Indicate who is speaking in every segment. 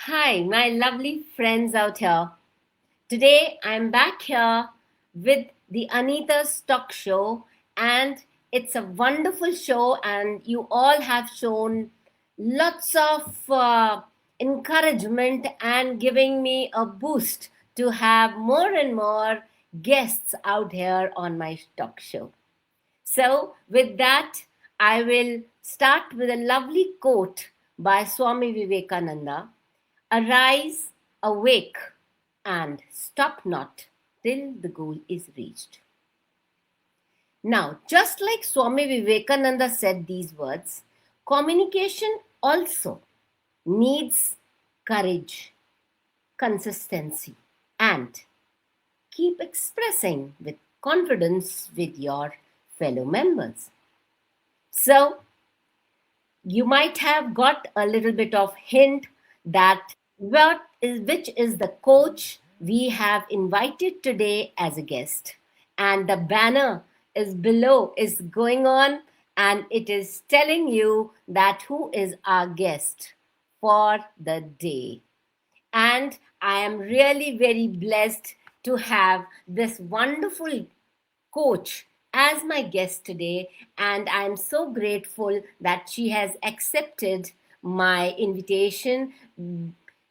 Speaker 1: Hi, my lovely friends out here. Today I'm back here with the Anita's Talk Show, and it's a wonderful show, and you all have shown lots of encouragement and giving me a boost to have more and more guests out here on my talk show. So, with that, I will start with a lovely quote by Swami Vivekananda. Arise, awake, and stop not till the goal is reached. Now, just like Swami Vivekananda said these words, communication also needs courage, consistency, and keep expressing with confidence with your fellow members. So, you might have got a little bit of hint that which is the coach we have invited today as a guest, and the banner is below is going on, and it is telling you that who is our guest for the day. And I am really very blessed to have this wonderful coach as my guest today. And I'm so grateful that she has accepted my invitation.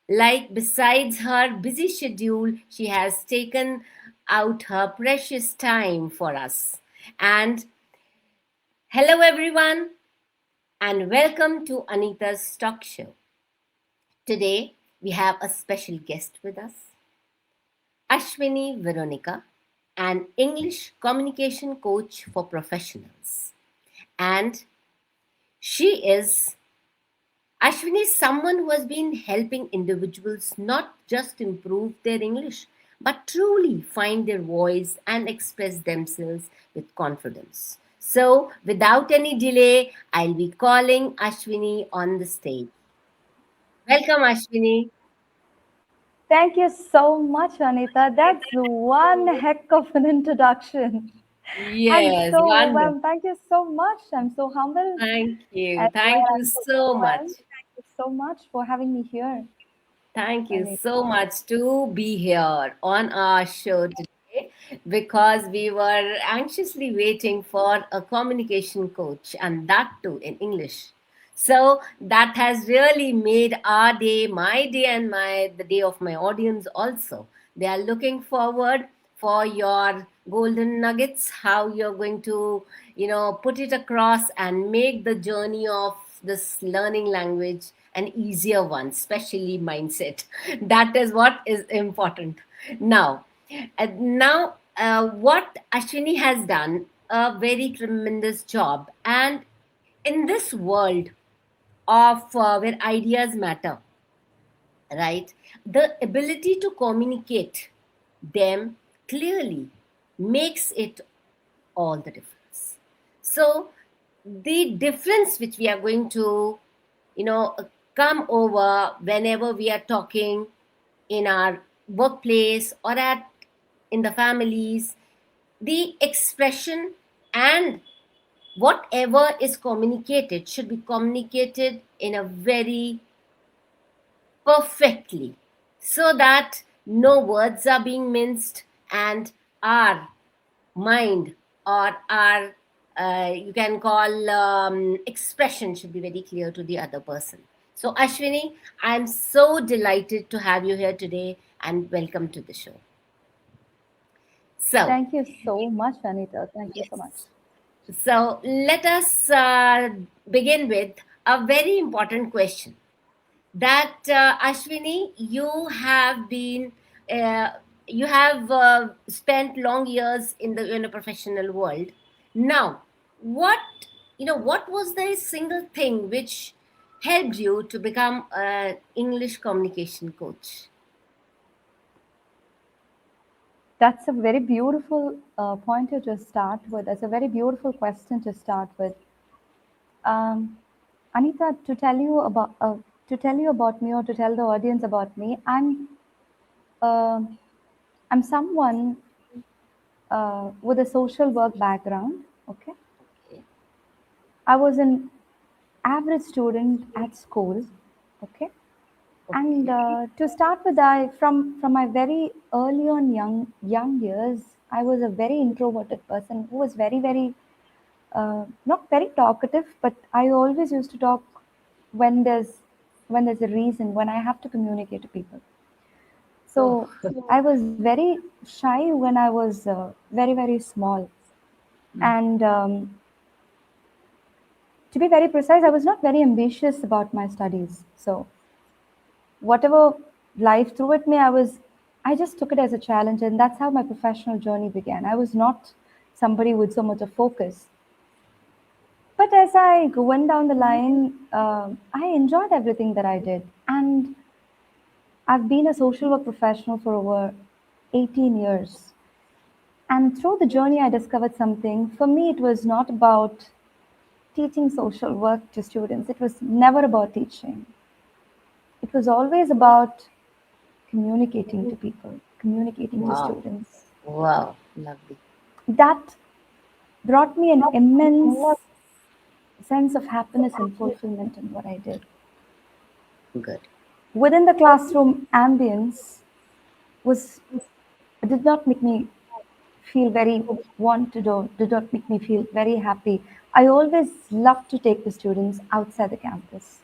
Speaker 1: Like, besides her busy schedule, she has taken out her precious time for us. And hello, everyone, and welcome to Anita's Talk Show. Today, we have a special guest with us, Ashwini Veronica, an English communication coach for professionals. And she is, Ashwini is someone who has been helping individuals not just improve their English, but truly find their voice and express themselves with confidence. So, without any delay, I'll be calling Ashwini on the stage. Welcome, Ashwini.
Speaker 2: Thank you so much, Anita. That's one heck of an introduction. I'm
Speaker 1: Yes,
Speaker 2: so
Speaker 1: wonderful.
Speaker 2: overwhelmed. Thank you so much. I'm so humbled
Speaker 1: Thank you.
Speaker 2: as well
Speaker 1: Thank you
Speaker 2: as so
Speaker 1: so much.
Speaker 2: overwhelmed. Thank you so much for having me here,
Speaker 1: Thank you
Speaker 2: Anita.
Speaker 1: so much to be here on our show today because we were anxiously waiting for a communication coach, and that too in English. So that has really made our day, my day, and the day of my audience also. They are looking forward for your golden nuggets, how you're going to, put it across and make the journey of this learning language an easier one, especially mindset. That is what is important. Now, what Ashwini has done a very tremendous job, and in this world of where ideas matter, right? The ability to communicate them clearly makes it all the difference. So, the difference which we are going to, you know, come over whenever we are talking in our workplace or at in the families, the expression and whatever is communicated should be communicated in a very perfectly so that no words are being minced and our mind or our you can call expression should be very clear to the other person. So Ashwini, I'm so delighted to have you here today and welcome to the show. So
Speaker 2: Thank you so much, Anita. Thank you so much.
Speaker 1: yes, so let us begin with a very important question that Ashwini, uh, you have spent long years in the professional world. Now, what what was the single thing which helped you to become an English communication coach?
Speaker 2: That's a very beautiful pointer to start with. That's a very beautiful question to start with. Um, Anita, to tell you about me or to tell the audience about me, um I'm someone with a social work background. Okay,
Speaker 1: Okay.
Speaker 2: I was an average student at school. Okay, And
Speaker 1: Okay.
Speaker 2: to start with, I from my very early on young years, I was a very introverted person who was very not very talkative, but I always used to talk when there's a reason, when I have to communicate to people.
Speaker 1: Oh.
Speaker 2: So I was very shy when I was very small, and to be very precise, I was not very ambitious about my studies. So whatever life threw at me, I just took it as a challenge, and that's how my professional journey began. I was not somebody with so much of focus. But as I went down the line, I enjoyed everything that I did. And I've been a social work professional for over 18 years. And through the journey, I discovered something. For me, it was not about teaching social work to students, it was never about teaching. It was always about communicating to people, communicating to
Speaker 1: Wow.
Speaker 2: students.
Speaker 1: Wow. Lovely.
Speaker 2: That brought me an immense sense of happiness and fulfillment in what I did.
Speaker 1: Good.
Speaker 2: Within the classroom ambience was did not make me feel very wanted or did not make me feel very happy. I always loved to take the students outside the campus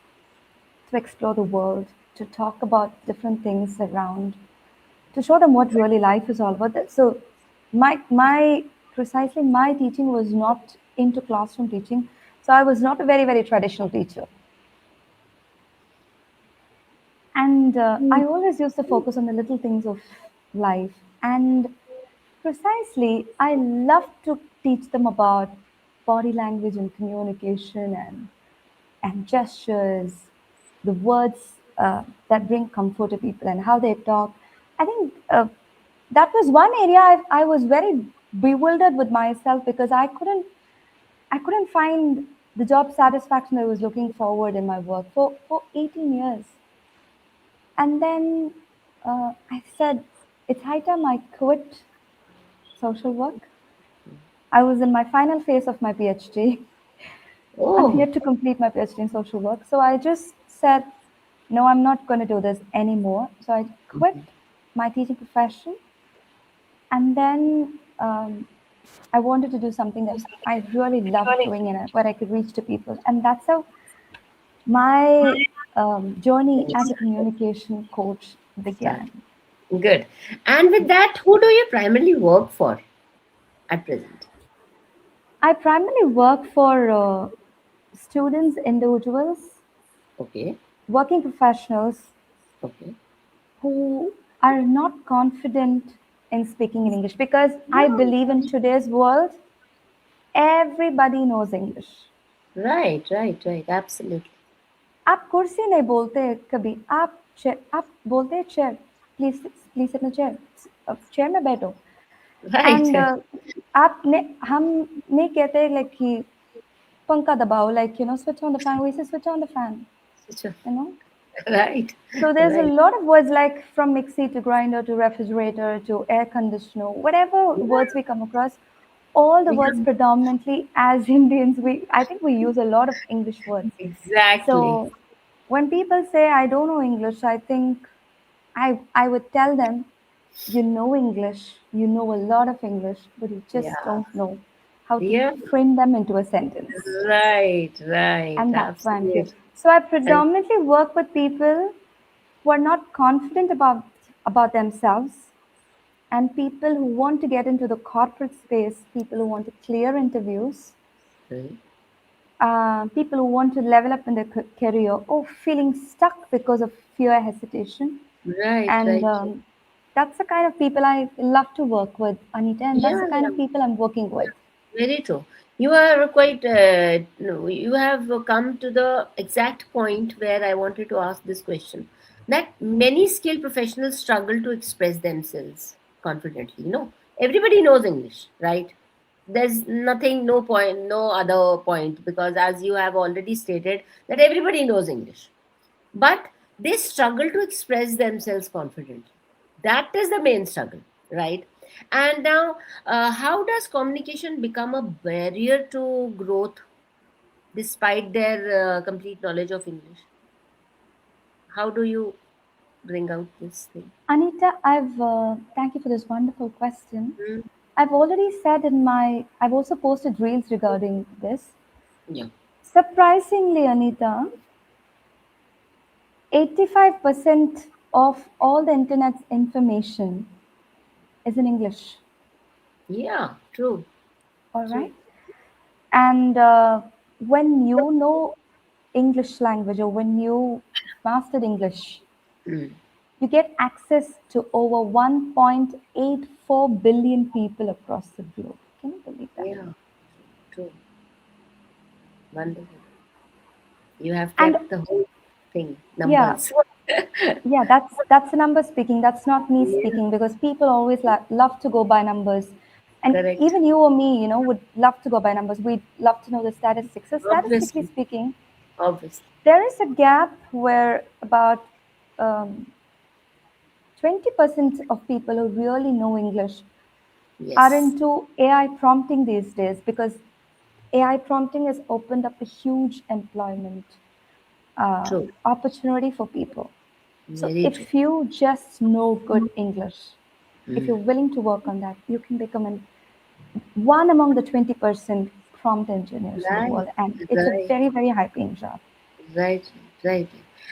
Speaker 2: to explore the world, to talk about different things around, to show them what really life is all about. So my precisely my teaching was not into classroom teaching. So I was not a very traditional teacher. And I always used to focus on the little things of life. And precisely, I love to teach them about body language and communication and gestures, the words that bring comfort to people and how they talk. I think that was one area I was very bewildered with myself because I couldn't find the job satisfaction I was looking forward in my work for 18 years. And then I said, it's high time I quit social work. I was in my final phase of my PhD. I'm
Speaker 1: Oh.
Speaker 2: yet to complete my PhD in social work. So I just said, no, I'm not going to do this anymore. So I quit my teaching profession. And then I wanted to do something that I really loved doing and where I could reach to people. And that's how my journey as a communication coach
Speaker 1: Start.
Speaker 2: began.
Speaker 1: Good. And with that, who do you primarily work for at present?
Speaker 2: I primarily work for students, individuals,
Speaker 1: Okay.
Speaker 2: working professionals
Speaker 1: Okay.
Speaker 2: who are not confident in speaking in English because I believe in today's world, everybody knows English.
Speaker 1: Right, right, right. Absolutely.
Speaker 2: आप कुर्सी नहीं बोलते कभी आप बोलते हैं chair please please sit in chair chair में बैठो
Speaker 1: Right.
Speaker 2: एंड आपने हम नहीं कहते लाइक कि पंखा दबाओ like switch on the fan we say switch on the fan you know.
Speaker 1: Right.
Speaker 2: So there's a
Speaker 1: Right.
Speaker 2: lot of words like from mixie to grinder to refrigerator to air conditioner, whatever words we come across, all the
Speaker 1: We
Speaker 2: words
Speaker 1: have
Speaker 2: predominantly as Indians, I think we use a lot of English words.
Speaker 1: exactly.
Speaker 2: So when people say I don't know English, I think I would tell them you know English, you know a lot of English, but you just
Speaker 1: Yeah.
Speaker 2: don't know how to
Speaker 1: Yeah.
Speaker 2: frame them into a sentence.
Speaker 1: Right, right.
Speaker 2: And that's why I'm here.
Speaker 1: Absolutely.
Speaker 2: So I
Speaker 1: And
Speaker 2: predominantly work with people who are not confident about themselves and people who want to get into the corporate space, people who want to clear interviews,
Speaker 1: right,
Speaker 2: people who want to level up in their career or feeling stuck because of fear, hesitation.
Speaker 1: right,
Speaker 2: And
Speaker 1: right.
Speaker 2: that's the kind of people I love to work with, Anita, and that's
Speaker 1: Yeah,
Speaker 2: the kind
Speaker 1: yeah.
Speaker 2: of people I'm working with.
Speaker 1: Very true. You are quite, no, you have come to the exact point where I wanted to ask this question, that many skilled professionals struggle to express themselves confidently. Everybody knows English, right? There's nothing, no point, no other point, because as you have already stated, that everybody knows English, but they struggle to express themselves confidently. That is the main struggle, right? And now, how does communication become a barrier to growth despite their complete knowledge of English? How do you? bring out this thing?
Speaker 2: Anita, thank you for this wonderful question.
Speaker 1: Mm.
Speaker 2: I've already said I've also posted reels regarding this.
Speaker 1: Yeah.
Speaker 2: Surprisingly, Anita, 85% of all the internet's information is in English.
Speaker 1: Yeah, true.
Speaker 2: All
Speaker 1: True.
Speaker 2: right. And when you know English language, or when you mastered English,
Speaker 1: Mm.
Speaker 2: you get access to over 1.84 billion people across the globe. Can you believe that?
Speaker 1: Yeah, true. Wonderful. You have
Speaker 2: And
Speaker 1: kept the whole thing,
Speaker 2: yeah,
Speaker 1: numbers.
Speaker 2: yeah, that's the number speaking. That's not me
Speaker 1: Yeah,
Speaker 2: speaking, because people always love to go by numbers, and
Speaker 1: correct.
Speaker 2: even you or me, would love to go by numbers. We'd love to know the statistics. So statistically
Speaker 1: Obviously.
Speaker 2: speaking,
Speaker 1: Obviously.
Speaker 2: there is a gap where about um, 20% of people who really know English are
Speaker 1: Yes.
Speaker 2: into AI prompting these days, because AI prompting has opened up a huge employment
Speaker 1: True.
Speaker 2: opportunity for people. So
Speaker 1: Very true.
Speaker 2: if you just know good English, if
Speaker 1: Mm.
Speaker 2: you're willing to work on that, you can become one among the 20% prompt engineers in the
Speaker 1: Right.
Speaker 2: world. And it's a
Speaker 1: Right.
Speaker 2: very, very high paying job.
Speaker 1: Right. Right.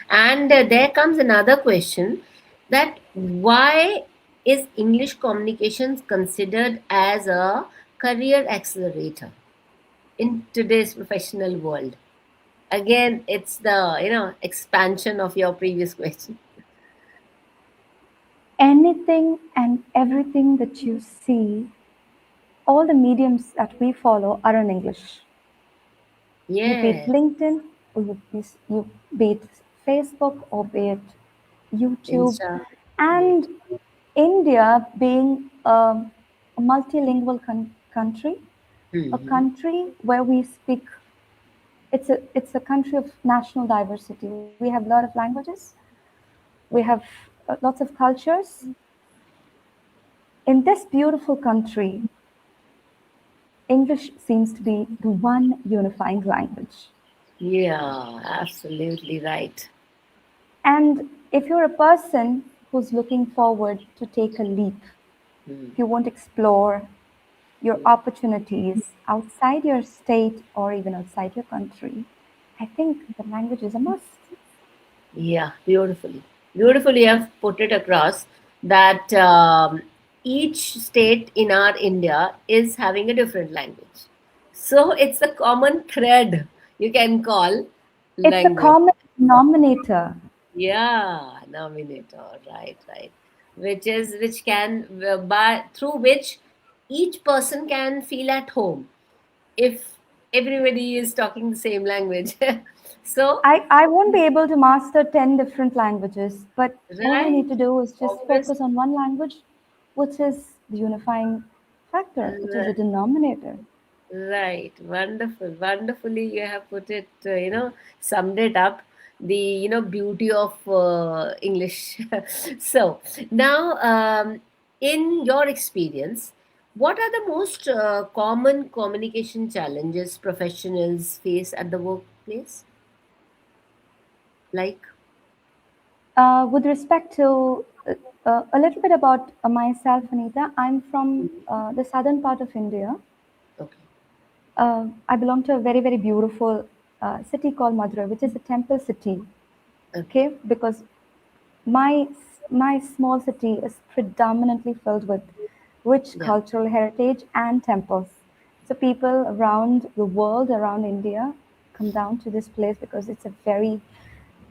Speaker 1: And there comes another question, that why is English communications considered as a career accelerator in today's professional world? Again, it's the expansion of your previous question.
Speaker 2: Anything and everything that you see, all the mediums that we follow are in English. You be it
Speaker 1: Yes.
Speaker 2: LinkedIn, or you be it Facebook, or be it YouTube.
Speaker 1: Insta. Yeah.
Speaker 2: And India being a multilingual country, a
Speaker 1: Hmm.
Speaker 2: country where we speak, it's a country of national diversity. We have a lot of languages, we have lots of cultures. In this beautiful country, English seems to be the one unifying language.
Speaker 1: Yeah, absolutely right.
Speaker 2: And if you're a person who's looking forward to take a leap,
Speaker 1: Hmm.
Speaker 2: if you want to explore your
Speaker 1: Hmm.
Speaker 2: opportunities outside your state or even outside your country, I think the language is a must.
Speaker 1: Yeah, beautifully. Beautifully, you have put it across that each state in our India is having a different language. So it's a common thread you can call
Speaker 2: It's a
Speaker 1: language.
Speaker 2: common denominator.
Speaker 1: Yeah, nominator, right, right. Which can by through which each person can feel at home if everybody is talking the same language. So,
Speaker 2: I won't be able to master 10 different languages, but all I need
Speaker 1: right,
Speaker 2: to do is just
Speaker 1: obviously.
Speaker 2: focus on one language, which is the unifying factor, which is the denominator.
Speaker 1: Right, wonderful, wonderfully you have put it, summed it up. The beauty of English. So now, in your experience, what are the most common communication challenges professionals face at the workplace? Like,
Speaker 2: With respect to a little bit about myself, Anita, I'm from the southern part of India.
Speaker 1: okay,
Speaker 2: I belong to a very, very beautiful city called Madurai, which is a temple city.
Speaker 1: okay,
Speaker 2: Okay, because my my small city is predominantly filled with rich
Speaker 1: yeah,
Speaker 2: cultural heritage and temples. So people around the world, around India, come down to this place because it's a very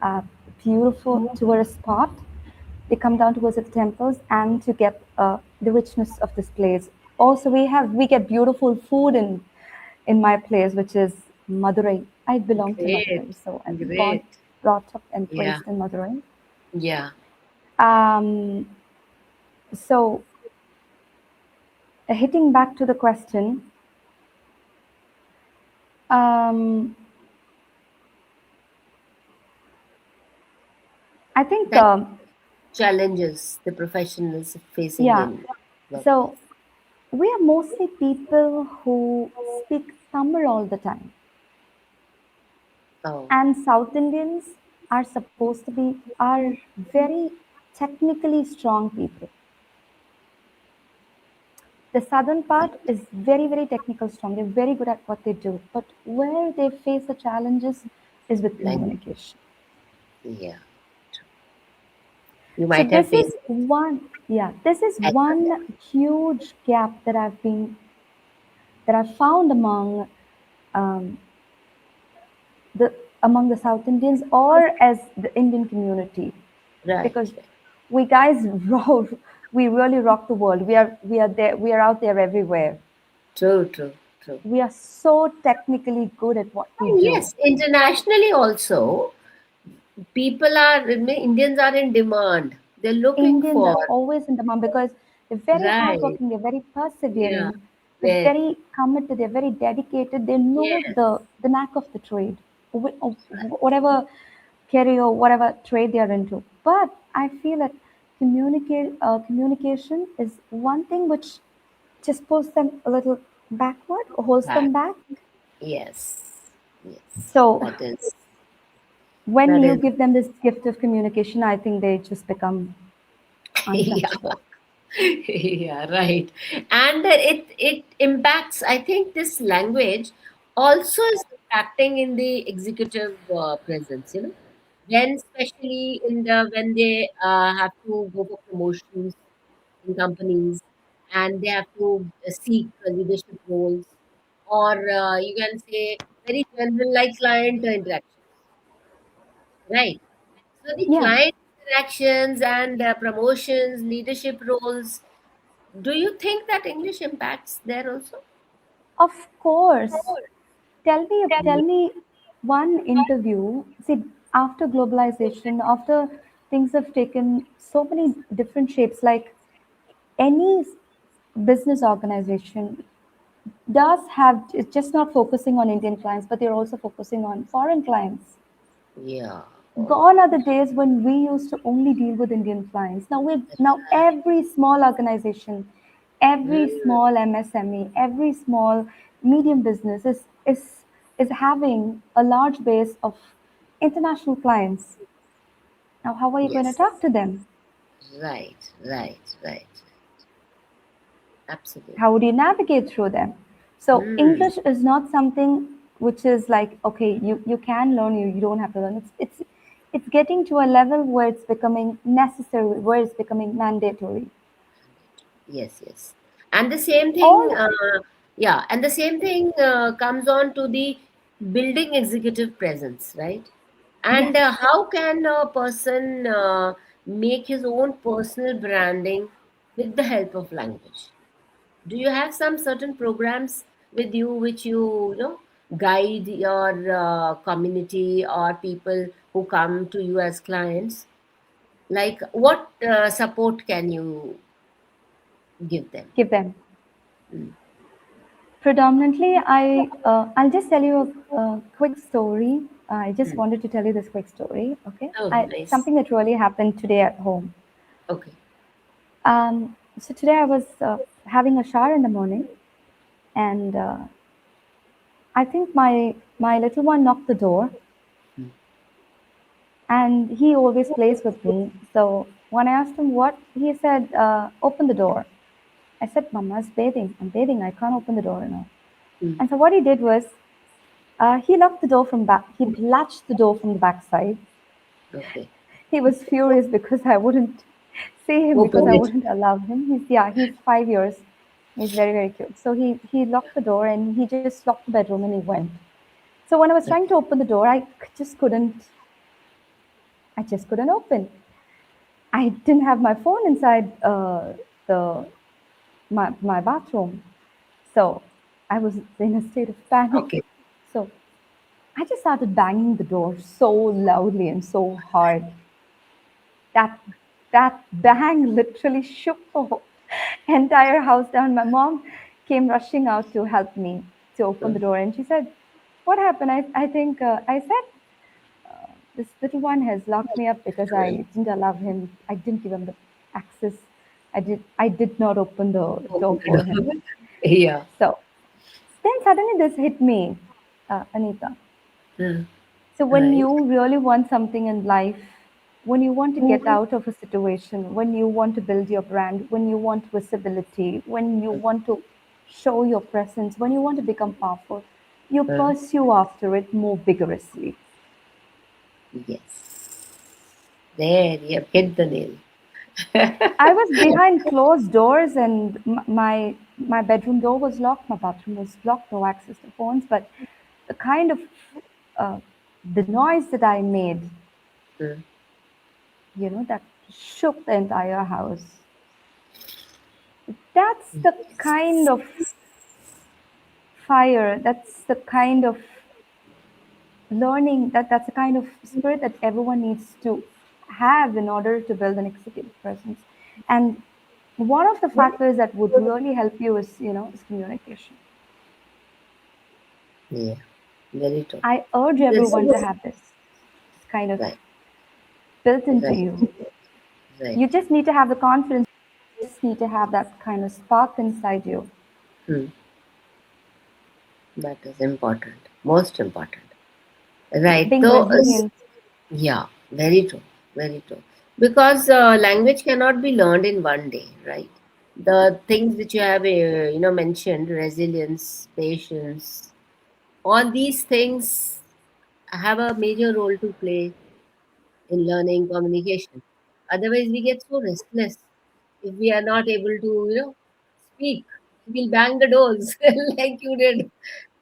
Speaker 2: uh, beautiful tourist spot. They come down to visit temples and to get the richness of this place. Also, we get beautiful food in my place, which is Madurai. I belong to
Speaker 1: great,
Speaker 2: Madurai, so I'm born,
Speaker 1: great,
Speaker 2: brought up, and
Speaker 1: yeah,
Speaker 2: raised in Madurai.
Speaker 1: yeah.
Speaker 2: Um, so, hitting back to the question, um, I think,
Speaker 1: That challenges the professionals facing
Speaker 2: yeah.
Speaker 1: in workplace.
Speaker 2: So we are mostly people who speak Tamil all the time,
Speaker 1: Oh,
Speaker 2: and South Indians are supposed to be are very technically strong people. The southern part is very, very technical strong. They're very good at what they do. But where they face the challenges is with
Speaker 1: Language.
Speaker 2: communication.
Speaker 1: Yeah. You
Speaker 2: So
Speaker 1: might have
Speaker 2: this
Speaker 1: faced
Speaker 2: is one, yeah, this is
Speaker 1: accent.
Speaker 2: one huge gap that I've found um, the among the South Indians or as the Indian community,
Speaker 1: Right,
Speaker 2: because
Speaker 1: right.
Speaker 2: we guys we really rock the world. We are there. We are out there everywhere.
Speaker 1: True, true, true.
Speaker 2: We are so technically good at what we
Speaker 1: And
Speaker 2: do.
Speaker 1: yes, internationally also, Indians are in demand. They're looking
Speaker 2: Indians
Speaker 1: for,
Speaker 2: are always in demand because they're very
Speaker 1: right.
Speaker 2: hardworking, they're very
Speaker 1: Yeah,
Speaker 2: persevering, they're
Speaker 1: very.
Speaker 2: very committed, they're very dedicated, they know
Speaker 1: Yes,
Speaker 2: the knack of the trade, whatever career, whatever trade they are into. But I feel that communication is one thing which just pulls them a little backward, or holds
Speaker 1: that.
Speaker 2: them back.
Speaker 1: Yes, yes.
Speaker 2: So
Speaker 1: That is,
Speaker 2: when
Speaker 1: that
Speaker 2: you
Speaker 1: is,
Speaker 2: give them this gift of communication, I think they just become
Speaker 1: yeah.
Speaker 2: untouchable.
Speaker 1: Yeah, right. And it impacts, I think this language also is impacting in the executive presence, when especially when they have to go for promotions in companies, and they have to seek leadership roles, or you can say very general like client interactions, right? So the
Speaker 2: Yeah,
Speaker 1: client interactions and promotions, leadership roles, do you think that English impacts there also?
Speaker 2: of course. Tell
Speaker 1: Mm.
Speaker 2: me one interview. See, after globalization, after things have taken so many different shapes, like any business organization does have, it's just not focusing on Indian clients, but they're also focusing on foreign clients.
Speaker 1: Yeah. Oh,
Speaker 2: Gone are the days when we used to only deal with Indian clients. Now every small organization, every
Speaker 1: mm,
Speaker 2: small MSME, every small medium business is having a large base of international clients. Now how are you going to
Speaker 1: yes.
Speaker 2: talk to them?
Speaker 1: Right, right, right.
Speaker 2: How
Speaker 1: Absolutely.
Speaker 2: would you navigate through them? So
Speaker 1: Mm,
Speaker 2: English is not something which is like, okay, you can learn, you don't have to learn. It's getting to a level where it's becoming necessary, where it's becoming mandatory.
Speaker 1: yes, yes. And the same thing,
Speaker 2: All
Speaker 1: yeah, and the same thing comes on to the building executive presence, right?
Speaker 2: yes,
Speaker 1: And how can a person make his own personal branding with the help of language? Do you have some certain programs with you which guide your community or people who come to you as clients? Like what support can you give them?
Speaker 2: give them.
Speaker 1: Mm.
Speaker 2: Predominantly, I'll just tell you a quick story. I just
Speaker 1: Mm.
Speaker 2: wanted to tell you this quick story. Okay,
Speaker 1: Oh, nice.
Speaker 2: something that really happened today at home.
Speaker 1: Okay.
Speaker 2: So today I was having a shower in the morning, and I think my little one knocked the door,
Speaker 1: Mm.
Speaker 2: and he always plays with me. So when I asked him what, he said, "Open the door." I said, "Mama's bathing. I'm bathing. I can't open the door now."
Speaker 1: Mm.
Speaker 2: And so what he did was, he locked the door from back. He latched the door from the backside.
Speaker 1: Okay.
Speaker 2: He was furious because I wouldn't see him, because
Speaker 1: Open
Speaker 2: I
Speaker 1: it.
Speaker 2: wouldn't allow him. He's 5 years. He's very, very cute. So he locked the door and he just locked the bedroom and he went. So when I was trying to open the door, just couldn't. I just couldn't open. I didn't have my phone inside the my bathroom, so I was in a state of panic.
Speaker 1: Okay.
Speaker 2: So I just started banging the door so loudly and so hard that that bang literally shook the whole entire house down. My mom came rushing out to help me to open the door, and she said, "What happened?" I think I said, "This little one has locked me up because I didn't allow him. I didn't give him the access. I did not open the door
Speaker 1: Open
Speaker 2: for
Speaker 1: the
Speaker 2: him."
Speaker 1: door. Yeah.
Speaker 2: So then suddenly this hit me, Anita.
Speaker 1: Mm.
Speaker 2: So when
Speaker 1: Right.
Speaker 2: you really want something in life, when you want to get out of a situation, when you want to build your brand, when you want visibility, when you want to show your presence, when you want to become powerful, you
Speaker 1: Uh,
Speaker 2: pursue after it more vigorously.
Speaker 1: yes. There, you have hit the nail.
Speaker 2: I was behind closed doors, and my bedroom door was locked, my bathroom was locked, no access to phones. But the kind of uh, the noise that I made,
Speaker 1: Mm,
Speaker 2: that shook the entire house. That's the kind of fire. That's the kind of learning. That's the kind of spirit that everyone needs to have in order to build an executive presence. And one of the factors that would really help you is communication.
Speaker 1: yeah, very true.
Speaker 2: I urge
Speaker 1: This,
Speaker 2: everyone to have this. It's kind of
Speaker 1: right,
Speaker 2: built into
Speaker 1: right,
Speaker 2: you.
Speaker 1: right.
Speaker 2: You just need to have the confidence. You just need to have that kind of spark inside you.
Speaker 1: Hmm. That is important, most important. Right.
Speaker 2: Being
Speaker 1: So,
Speaker 2: resilient.
Speaker 1: yeah, very true, very true. Because language cannot be learned in one day, right? The things which you have, mentioned, resilience, patience, all these things have a major role to play in learning communication. Otherwise, we get so restless if we are not able to, speak. We'll bang the doors like you did,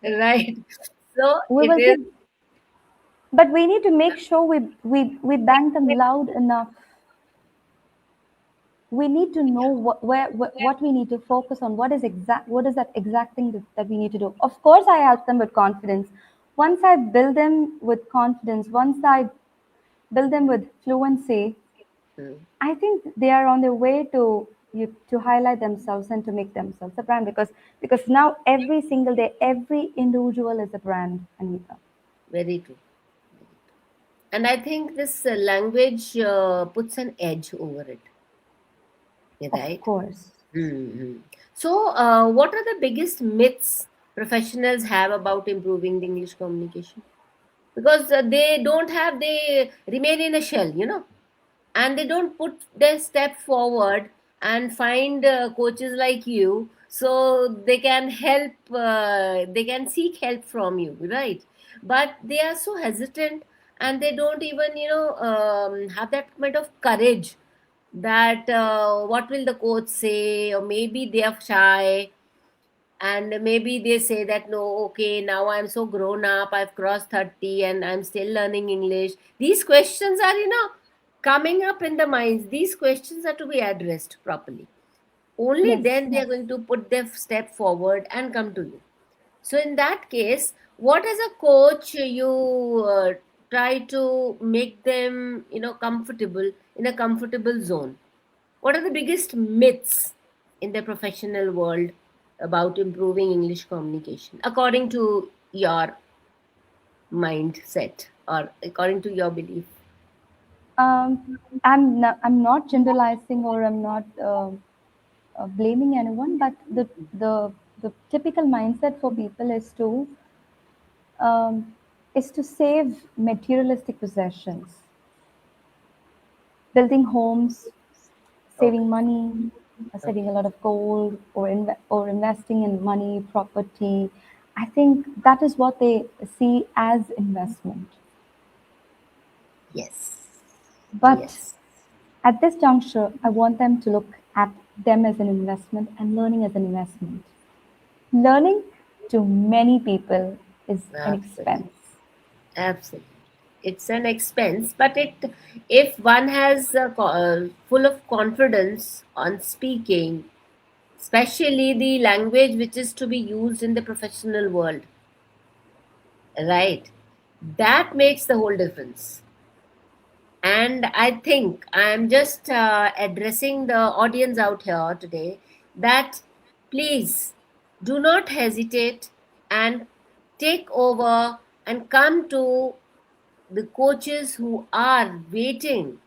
Speaker 1: right? So
Speaker 2: We
Speaker 1: it
Speaker 2: will
Speaker 1: is.
Speaker 2: keep, but we need to make sure we bang them loud enough. We need to know what we need to focus on. What is that exact thing that we need to do. Of course, I help them with confidence. Once I build them with confidence, once I build them with fluency,
Speaker 1: Hmm.
Speaker 2: I think they are on their way to highlight themselves and to make themselves a brand, because now every single day every individual is a brand, Anita.
Speaker 1: Very true. And I think this language puts an edge over it,
Speaker 2: Of
Speaker 1: right?
Speaker 2: course.
Speaker 1: Hmm. So, what are the biggest myths professionals have about improving the English communication? Because they remain in a shell, and they don't put their step forward and find coaches like you so they can help, they can seek help from you, right? But they are so hesitant, and they don't even have that kind of courage that what will the coach say, or maybe they are shy, and maybe they say that no, okay, now I'm so grown up, I've crossed 30 and I'm still learning English. These questions are coming up in the minds. These questions are to be addressed properly. Only
Speaker 2: Yes.
Speaker 1: then they are going to put their step forward and come to you. So in that case, what as a coach you try to make them comfortable, in a comfortable zone? What are the biggest myths in the professional world about improving English communication, according to your mindset or according to your belief?
Speaker 2: I'm not generalizing, or I'm not blaming anyone, but the the typical mindset for people um, is to save materialistic possessions, building homes, saving
Speaker 1: Okay.
Speaker 2: money, saving
Speaker 1: Okay.
Speaker 2: a lot of gold, or investing in money, property. I think that is what they see as investment.
Speaker 1: Yes.
Speaker 2: But
Speaker 1: Yes.
Speaker 2: at this juncture, I want them to look at them as an investment and learning as an investment. Learning to many people is an
Speaker 1: Absolutely.
Speaker 2: expense.
Speaker 1: Absolutely. It's an expense, but if one has full of confidence on speaking, especially the language which is to be used in the professional world, right? That makes the whole difference. And I think I'm just addressing the audience out here today that please do not hesitate and take over and come to the coaches who are waiting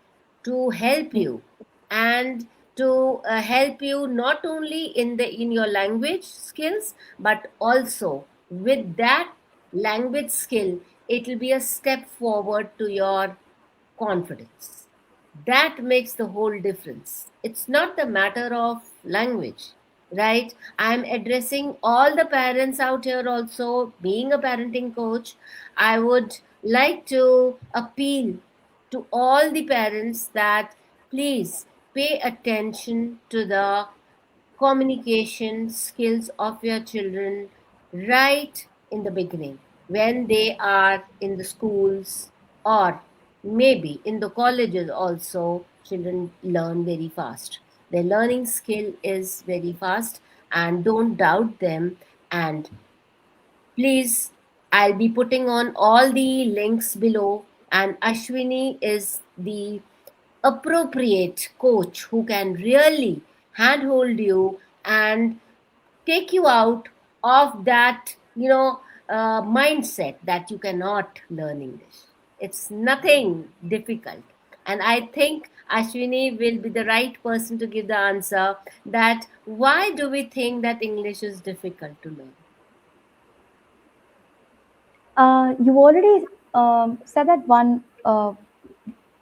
Speaker 1: to help you, and to help you not only in your language skills, but also with that language skill, it will be a step forward to your confidence. That makes the whole difference. It's not the matter of language, right? I'm addressing all the parents out here also. Being a parenting coach, I would like to appeal to all the parents that please pay attention to the communication skills of your children right in the beginning when they are in the schools, or maybe in the colleges also. Children learn very fast. Their learning skill is very fast, and don't doubt them. And please, I'll be putting on all the links below, and Ashwini is the appropriate coach who can really handhold you and take you out of that, mindset that you cannot learn English. It's nothing difficult. And I think Ashwini will be the right person to give the answer that why do we think that English is difficult to learn?
Speaker 2: You already said that one.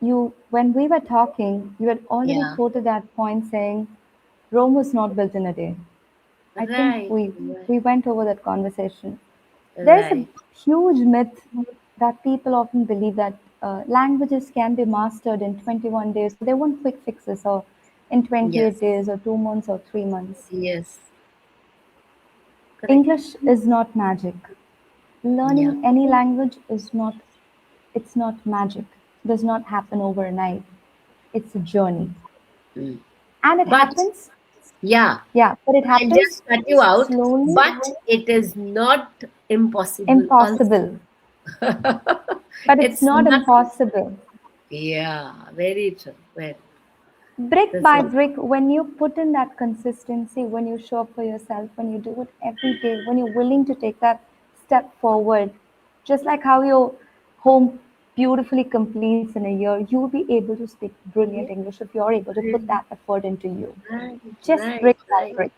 Speaker 2: You when we were talking, you had already
Speaker 1: Yeah,
Speaker 2: quoted that point saying Rome was not built in a day. I think
Speaker 1: right,
Speaker 2: we went over that conversation. There's a
Speaker 1: right.
Speaker 2: huge myth that people often believe that languages can be mastered in 21 days. So they want quick fixes or in 28
Speaker 1: Yes,
Speaker 2: days or 2 months or 3 months.
Speaker 1: yes, correct.
Speaker 2: English is not magic.
Speaker 1: Yeah.
Speaker 2: Learning any language is not, it's not magic. It does not happen overnight. It's a journey.
Speaker 1: Mm.
Speaker 2: And it
Speaker 1: But
Speaker 2: happens,
Speaker 1: yeah,
Speaker 2: yeah, but it
Speaker 1: I'll just
Speaker 2: happens
Speaker 1: cut you out,
Speaker 2: slowly,
Speaker 1: but it is not impossible also.
Speaker 2: impossible. But it's
Speaker 1: It's
Speaker 2: not
Speaker 1: not,
Speaker 2: impossible.
Speaker 1: yeah, very true. Very,
Speaker 2: Brick
Speaker 1: that's
Speaker 2: by
Speaker 1: what,
Speaker 2: brick, when you put in that consistency, when you show up for yourself, when you do it every day, when you're willing to take that step forward, just like how your home beautifully completes in a year, you'll be able to speak brilliant
Speaker 1: yeah,
Speaker 2: English if you're able to put
Speaker 1: really,
Speaker 2: that effort into you.
Speaker 1: right,
Speaker 2: Just
Speaker 1: right,
Speaker 2: brick by
Speaker 1: right,
Speaker 2: brick.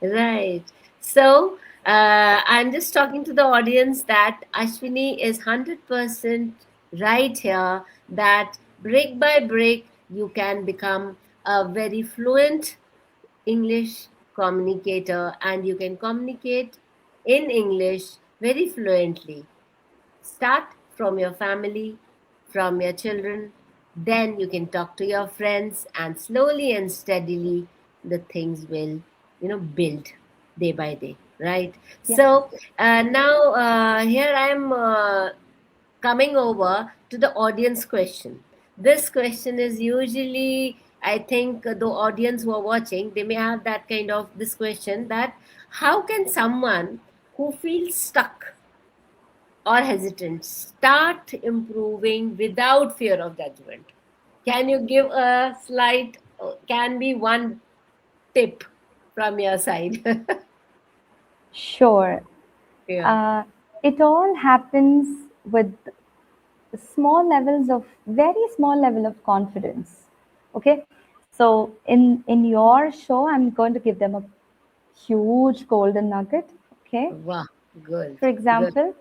Speaker 1: right. So, I'm just talking to the audience that Ashwini is 100% right here, that brick by brick, you can become a very fluent English communicator, and you can communicate in English very fluently. Start from your family, from your children, then you can talk to your friends, and slowly and steadily the things will, build day by day, right?
Speaker 2: Yes.
Speaker 1: So now here I am coming over to the audience question. This question is usually, I think, the audience who are watching, they may have that kind of this question that how can someone who feels stuck or hesitant start improving without fear of judgment? Can you give a slight, can be one tip from your side?
Speaker 2: Sure.
Speaker 1: Yeah.
Speaker 2: Uh, it all happens with small levels of very small level of confidence. Okay, so in your show I'm going to give them a huge golden nugget. Okay,
Speaker 1: Wow, good,
Speaker 2: for
Speaker 1: good.
Speaker 2: example,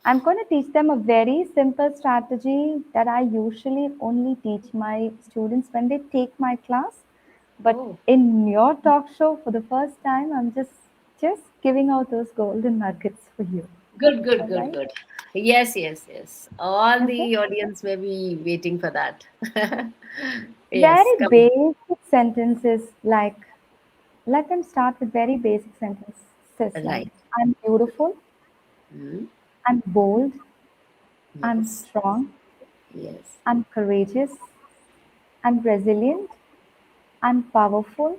Speaker 2: I'm going to teach them a very simple strategy that I usually only teach my students when they take my class, but
Speaker 1: Oh,
Speaker 2: in your talk show for the first time I'm just giving out those golden nuggets for you.
Speaker 1: good, good,
Speaker 2: All
Speaker 1: good,
Speaker 2: right.
Speaker 1: good. Yes, yes, yes. All
Speaker 2: Okay.
Speaker 1: the audience may be waiting for that. Yes,
Speaker 2: Very
Speaker 1: come.
Speaker 2: basic sentences like, let them start with very basic sentences like,
Speaker 1: Right.
Speaker 2: I'm beautiful,
Speaker 1: Mm,
Speaker 2: I'm bold, I'm
Speaker 1: yes,
Speaker 2: strong,
Speaker 1: yes.
Speaker 2: I'm courageous, I'm resilient, I'm powerful,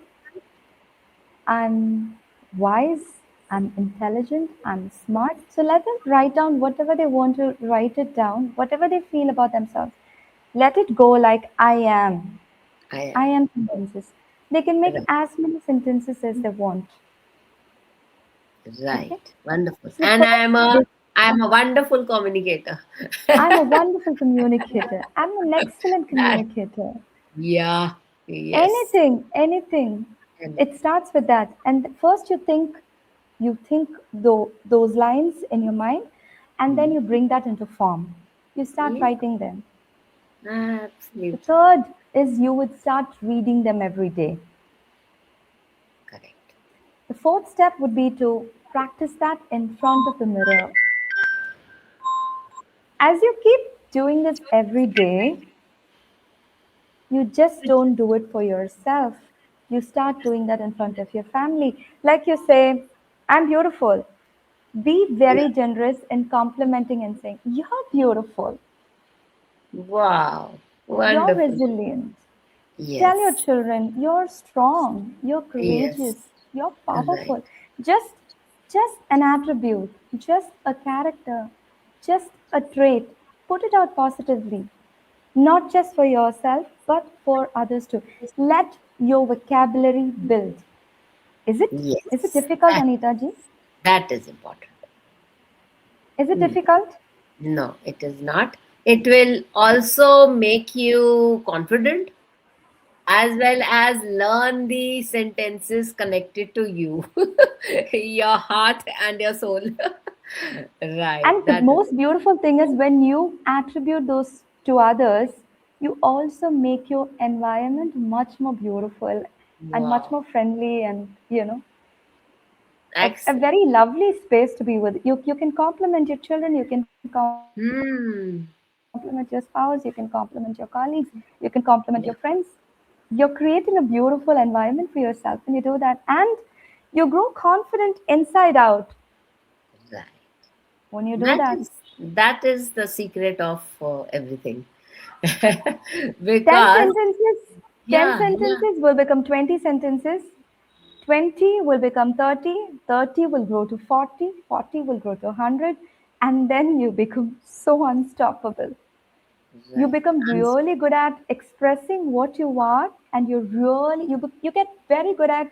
Speaker 2: I'm wise, I'm intelligent, I'm smart. So let them write down whatever they want to write it down, whatever they feel about themselves. Let it go like I am.
Speaker 1: I
Speaker 2: I
Speaker 1: am.
Speaker 2: am sentences. They can make
Speaker 1: Right.
Speaker 2: as many sentences as they want. Okay.
Speaker 1: Right. Wonderful.
Speaker 2: So
Speaker 1: And
Speaker 2: first,
Speaker 1: I'm a wonderful communicator.
Speaker 2: I'm a wonderful communicator. I'm an excellent
Speaker 1: That-
Speaker 2: communicator.
Speaker 1: yeah. Yes.
Speaker 2: Anything.
Speaker 1: And
Speaker 2: It starts with that. And first you think those lines in your mind, and then
Speaker 1: mm,
Speaker 2: you bring that into form. You start
Speaker 1: yeah,
Speaker 2: writing them. The
Speaker 1: absolutely.
Speaker 2: third is you would start reading them every day.
Speaker 1: Correct.
Speaker 2: The fourth step would be to practice that in front of the mirror. As you keep doing this every day, you just don't do it for yourself. You start doing that in front of your family. Like you say, I'm beautiful. Be
Speaker 1: Yeah.
Speaker 2: very generous in complimenting and saying, you're beautiful,
Speaker 1: Wow.
Speaker 2: you're
Speaker 1: Wonderful.
Speaker 2: resilient. Tell your
Speaker 1: Yes.
Speaker 2: children, you're strong, you're
Speaker 1: Yes.
Speaker 2: courageous, you're
Speaker 1: Right.
Speaker 2: powerful. Just just an attribute, just a character, just a trait. Put it out positively. Not just for yourself, but for others too. Let your vocabulary build. Is it
Speaker 1: Yes.
Speaker 2: difficult, Anita ji?
Speaker 1: That is important.
Speaker 2: Is it
Speaker 1: Mm.
Speaker 2: difficult?
Speaker 1: No, it is not. It will also make you confident as well as learn the sentences connected to you, your heart and your soul. Right.
Speaker 2: And the
Speaker 1: That is.
Speaker 2: most beautiful thing is when you attribute those to others, you also make your environment much more beautiful and much
Speaker 1: Wow.
Speaker 2: more friendly and, a
Speaker 1: Excellent.
Speaker 2: very lovely space to be with. You can compliment your children, you can compliment your spouse, you can
Speaker 1: Hmm.
Speaker 2: compliment your colleagues, you can compliment your friends.
Speaker 1: Yeah.
Speaker 2: You're creating a beautiful environment for yourself when you do that. And you grow confident inside out
Speaker 1: Right.
Speaker 2: when you do that.
Speaker 1: That is the secret of everything.
Speaker 2: 10
Speaker 1: Because
Speaker 2: sentences, 10
Speaker 1: yeah, yeah.
Speaker 2: sentences will become 20 sentences. 20 will become 30, 30 will grow to 40, 40 will grow to 100, and then you become so unstoppable. You
Speaker 1: Right.
Speaker 2: become
Speaker 1: And
Speaker 2: really good at expressing what you are, and you get very good at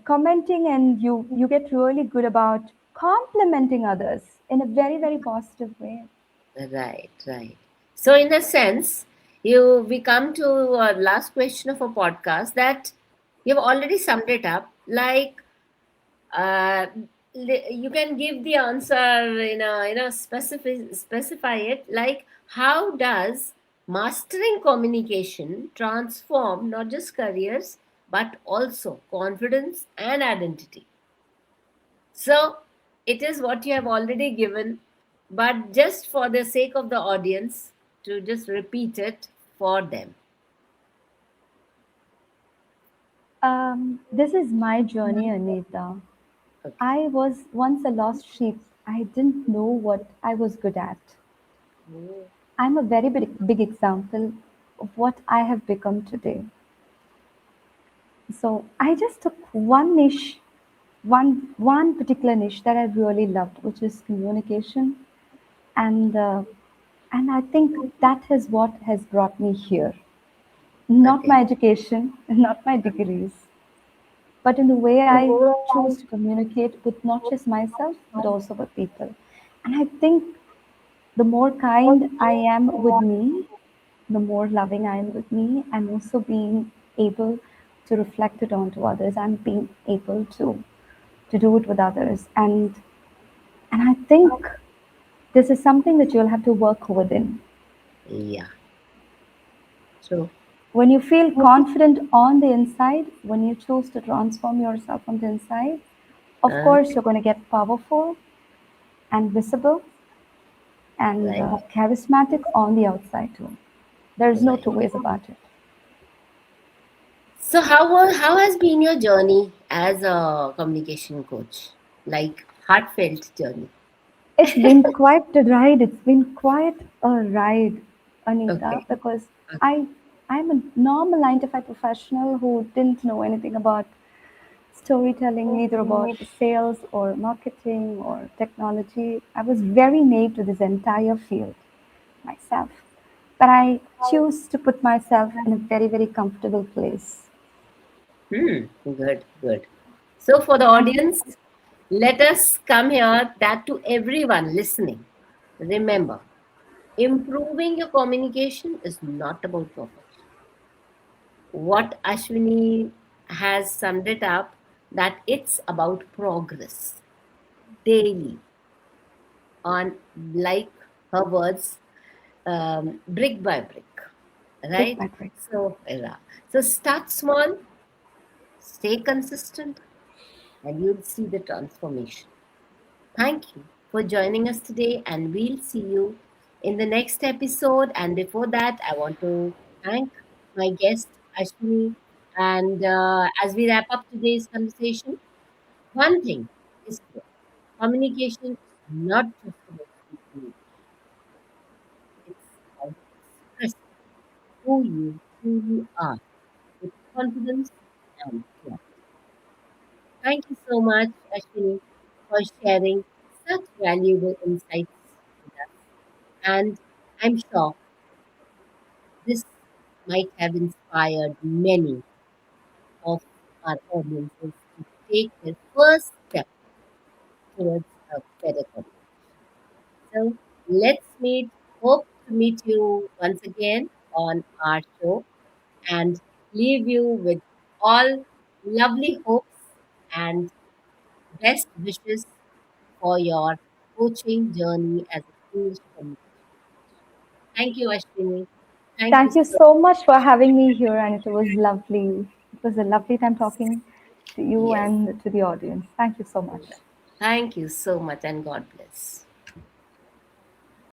Speaker 2: commenting, and you get really good about complimenting others in a very, very positive way.
Speaker 1: right, right. So in a sense, you we come to last question of a podcast that you've already summed it up. Like uh, you can give the answer specify it. Like how does mastering communication transform not just careers but also confidence and identity? So it is what you have already given, but just for the sake of the audience, to just repeat it for them.
Speaker 2: This is my journey, Anita.
Speaker 1: Okay.
Speaker 2: I was once a lost sheep. I didn't know what I was good at.
Speaker 1: Oh,
Speaker 2: I'm a very big example of what I have become today. So I just took one niche, one particular niche that I really loved, which is communication, and uh, and I think that is what has brought me here. Not
Speaker 1: okay.
Speaker 2: my education, not my degrees, but in the way I choose to communicate with not just myself, but also with people. And I think the more kind I am with me, the more loving I am with me, I'm also being able to reflect it onto others. I'm being able to do it with others. And I think this is something that you'll have to work within.
Speaker 1: Yeah. True.
Speaker 2: When you feel confident on the inside, when you choose to transform yourself from the inside, of
Speaker 1: Uh,
Speaker 2: course you're going to get powerful and visible and
Speaker 1: right.
Speaker 2: charismatic on the outside too. There's no
Speaker 1: Right.
Speaker 2: two ways about it.
Speaker 1: So how has been your journey as a communication coach? Like heartfelt journey.
Speaker 2: It's been quite a ride. It's been quite a ride, Anita,
Speaker 1: Okay.
Speaker 2: because
Speaker 1: Okay.
Speaker 2: I I'm a normal 9 to 5 professional who didn't know anything about storytelling, neither about sales or marketing or technology. I was very new to this entire field myself. But I choose to put myself in a very, very comfortable place.
Speaker 1: Hmm. Good. Good. So for the
Speaker 2: And
Speaker 1: audience, let us come here that to everyone listening. Remember, improving your communication is not about perfection. What Ashwini has summed it up, that it's about progress daily on, like her words, brick by brick. right?
Speaker 2: quite right.
Speaker 1: So, yeah. So start small, stay consistent, and you'll see the transformation. Thank you for joining us today, and we'll see you in the next episode. And before that, I want to thank my guest, Ashwini. And as we wrap up today's conversation, one thing is clear: communication is not just about speaking, it's about expressing who you are with confidence and clarity. Thank you so much, Ashwini, for sharing such valuable insights with us. And I'm sure this might have inspired many of our audiences to take their first step towards a better community. So let's hope to meet you once again on our show and leave you with all lovely hopes and best wishes for your coaching journey as an English communication. Thank you, Ashwini. Thank you
Speaker 2: Thank you
Speaker 1: so
Speaker 2: so much for having me here, and it was lovely. It was a lovely time talking to you
Speaker 1: Yes.
Speaker 2: and to the audience. Thank you so much.
Speaker 1: Thank you so much and God bless.